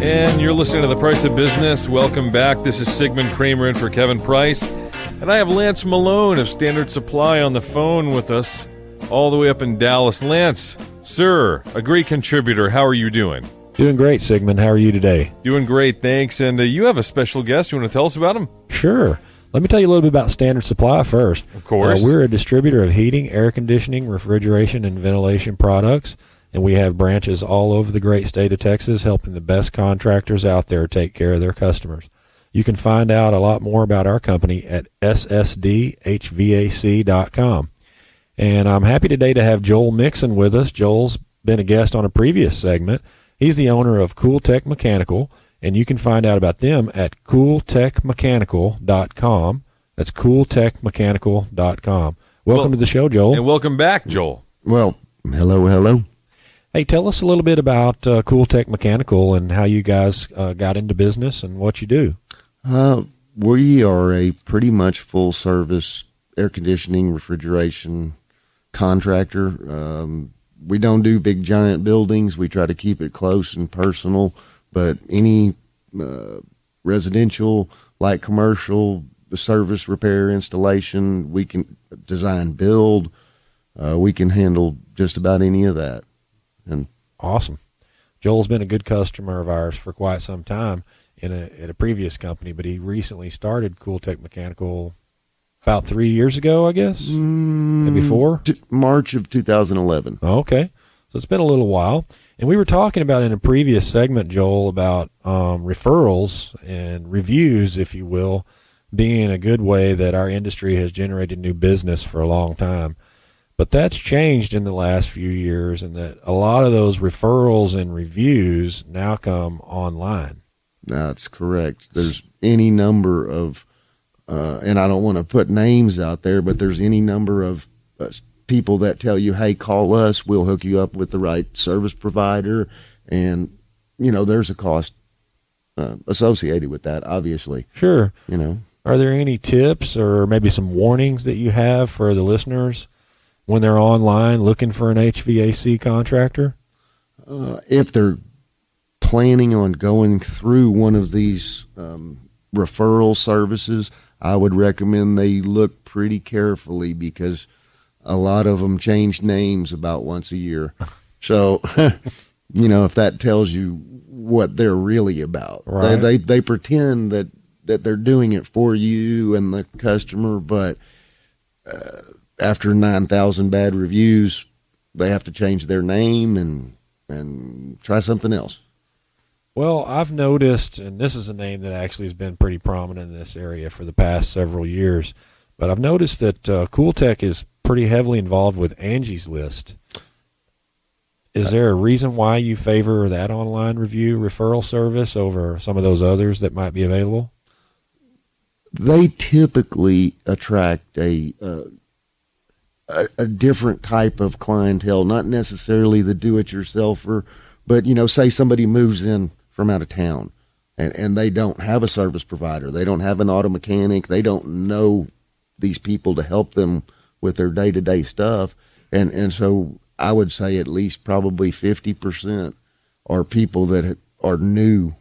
And you're listening to The Price of Business. Welcome back. This is Sigmund Kramer in for Kevin Price. And I have Lance Malone of Standard Supply on the phone with us all the way up in Dallas. Lance, sir, a great contributor. How are you doing? Doing great, Sigmund. How are you today? Doing great, thanks. And you have a special guest. You want to tell us about him? Sure. Let me tell you a little bit about Standard Supply first. Of course. We're a distributor of heating, air conditioning, refrigeration, and ventilation products. And we have branches all over the great state of Texas, helping the best contractors out there take care of their customers. You can find out a lot more about our company at ssdhvac.com. And I'm happy today to have Joel Mixon with us. Joel's been a guest on a previous segment. He's the owner of Cool Tech Mechanical, and you can find out about them at cooltechmechanical.com. That's cooltechmechanical.com. Welcome to the show, Joel. And welcome back, Joel. Well, hello. Hey, tell us a little bit about Cool Tech Mechanical and how you guys got into business and what you do. We are a pretty much full-service air conditioning, refrigeration contractor. We don't do big, giant buildings. We try to keep it close and personal, but any residential, light commercial, service, repair, installation, we can design, build. We can handle just about any of that. And awesome. Joel's been a good customer of ours for quite some time at a previous company, but he recently started Cool Tech Mechanical about 3 years ago, I guess? Maybe 4? March of 2011. Okay. So it's been a little while. And we were talking about in a previous segment, Joel, about referrals and reviews, if you will, being a good way that our industry has generated new business for a long time. But that's changed in the last few years, and that a lot of those referrals and reviews now come online. That's correct. There's any number of, and I don't want to put names out there, but there's any number of people that tell you, hey, call us, we'll hook you up with the right service provider. And, there's a cost associated with that, obviously. Sure. Are there any tips or maybe some warnings that you have for the listeners when they're online looking for an HVAC contractor? If they're planning on going through one of these referral services, I would recommend they look pretty carefully because a lot of them change names about once a year. So, if that tells you what they're really about. Right. They pretend that they're doing it for you and the customer, but after 9,000 bad reviews, they have to change their name and try something else. Well, I've noticed, and this is a name that actually has been pretty prominent in this area for the past several years, but I've noticed that Cool Tech is pretty heavily involved with Angie's List. Is there a reason why you favor that online review referral service over some of those others that might be available? They typically attract a different type of clientele, not necessarily the do-it-yourselfer, but, say somebody moves in from out of town and they don't have a service provider. They don't have an auto mechanic. They don't know these people to help them with their day-to-day stuff. And so I would say at least probably 50% are people that are new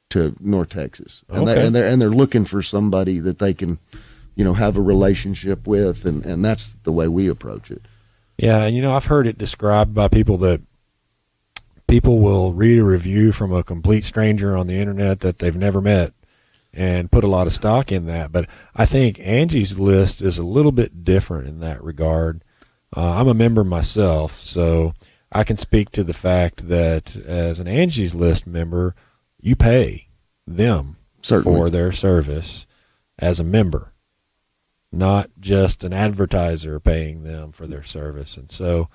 to North Texas. And, okay. they're looking for somebody that they can, have a relationship with, and that's the way we approach it. Yeah, and I've heard it described by people that people will read a review from a complete stranger on the internet that they've never met and put a lot of stock in that. But I think Angie's List is a little bit different in that regard. I'm a member myself, so I can speak to the fact that as an Angie's List member, you pay them Certainly. For their service as a member, not just an advertiser paying them for their service. And so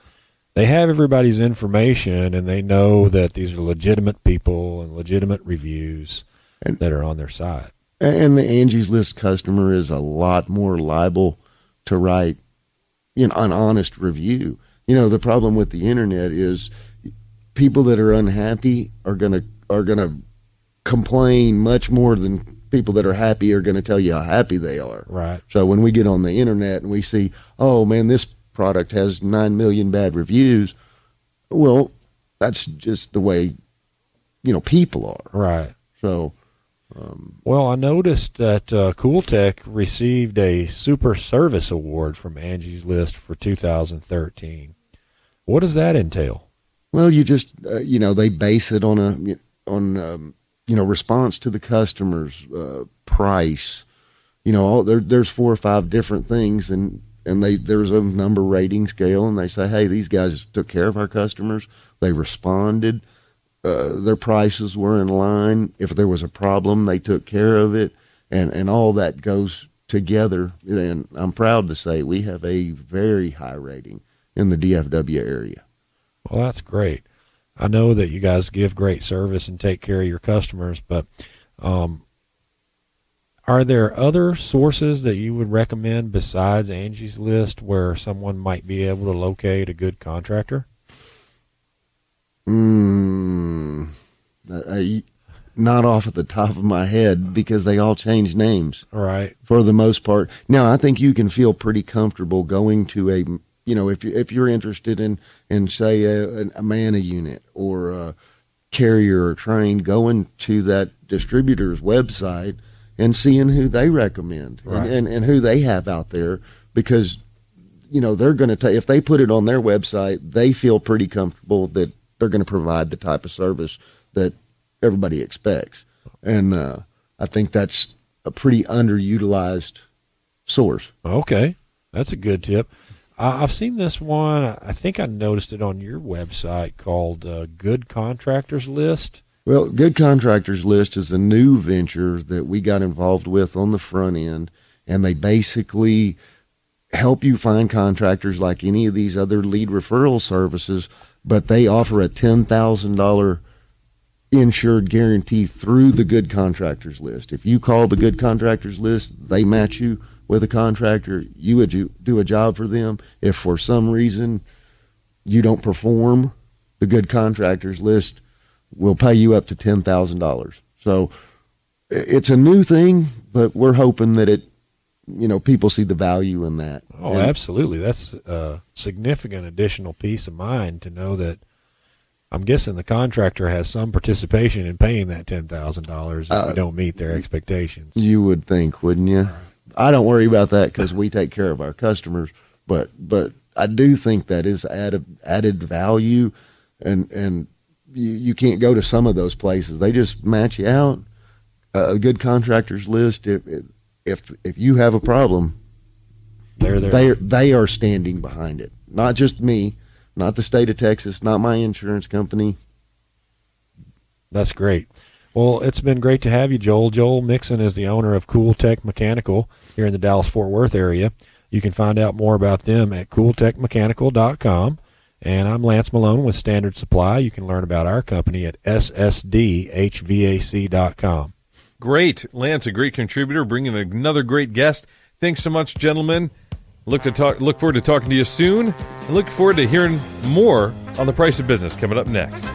they have everybody's information, and they know that these are legitimate people and legitimate reviews that are on their site. And the Angie's List customer is a lot more liable to write, an honest review. The problem with the internet is people that are unhappy are gonna complain much more than people that are happy are going to tell you how happy they are. Right. So when we get on the internet and we see, oh man, this product has 9 million bad reviews, well, that's just the way, people are. Right. So, well, I noticed that CoolTech received a Super Service Award from Angie's List for 2013. What does that entail? well, you just, they base it on response to the customers, price, there's 4 or 5 different things, and there's a number rating scale, and they say, hey, these guys took care of our customers. They responded. Their prices were in line. If there was a problem, they took care of it, and all that goes together. And I'm proud to say we have a very high rating in the DFW area. Well, that's great. I know that you guys give great service and take care of your customers, but are there other sources that you would recommend besides Angie's List where someone might be able to locate a good contractor? Not off at the top of my head, because they all change names. Right. For the most part. Now, I think you can feel pretty comfortable going to a, if you're interested in say a MANA unit or a Carrier or Train, going to that distributor's website and seeing who they recommend, right, and who they have out there, because they're going to if they put it on their website, they feel pretty comfortable that they're going to provide the type of service that everybody expects. And I think that's a pretty underutilized source. Okay, that's a good tip. I've seen this one. I think I noticed it on your website called Good Contractors List. Well, Good Contractors List is a new venture that we got involved with on the front end, and they basically help you find contractors like any of these other lead referral services, but they offer a $10,000 insured guarantee through the Good Contractors List. If you call the Good Contractors List, they match you with a contractor. You would do a job for them. If for some reason you don't perform, the Good Contractors List will pay you up to $10,000. So it's a new thing, but we're hoping that people see the value in that. Oh, absolutely. That's a significant additional peace of mind to know that I'm guessing the contractor has some participation in paying that $10,000 if we don't meet their expectations. You would think, wouldn't you? I don't worry about that because we take care of our customers, but I do think that is added value, and you can't go to some of those places. They just match you out. A Good Contractors List, if you have a problem, they're there. They are standing behind it. Not just me, not the state of Texas, not my insurance company. That's great. Well, it's been great to have you, Joel. Joel Mixon is the owner of CoolTech Mechanical here in the Dallas-Fort Worth area. You can find out more about them at cooltechmechanical.com. And I'm Lance Malone with Standard Supply. You can learn about our company at ssdhvac.com. Great. Lance, a great contributor, bringing another great guest. Thanks so much, gentlemen. Look forward to talking to you soon, and look forward to hearing more on The Price of Business coming up next.